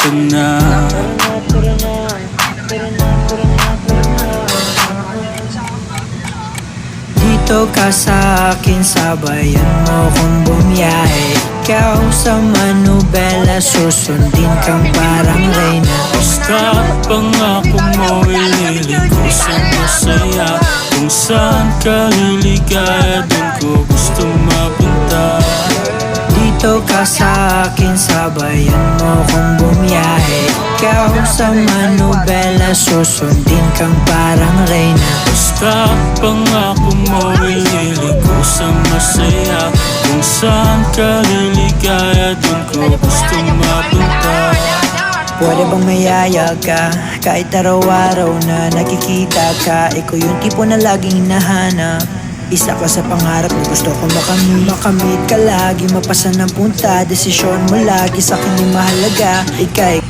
ka na. Dito ka sa akin, sabayan mo kong bumiyahe. Ikaw sa manubela, susundin kang parang reyna. Basta pangako mo, ililiko sa masaya. Kung saan ka liligaya, dun ko gusto mapunta. Dito ka sa akin, sabayan mo kong bumiyahe. Ikaw sa manubela, susundin kang parang reyna. Basta pangako mo, ililiko sa masaya. Kung saan ka liligaya, dun ko gusto mapunta. Pwede bang mayaya ka? Kahit araw-araw na nakikita ka, ikaw yung tipo na laging hinahanap. Isa ka sa pangarap na gusto kong makamit ka lagi. Mapasa ng punta, desisyon mo lagi sa akin yung mahalaga. Ika'y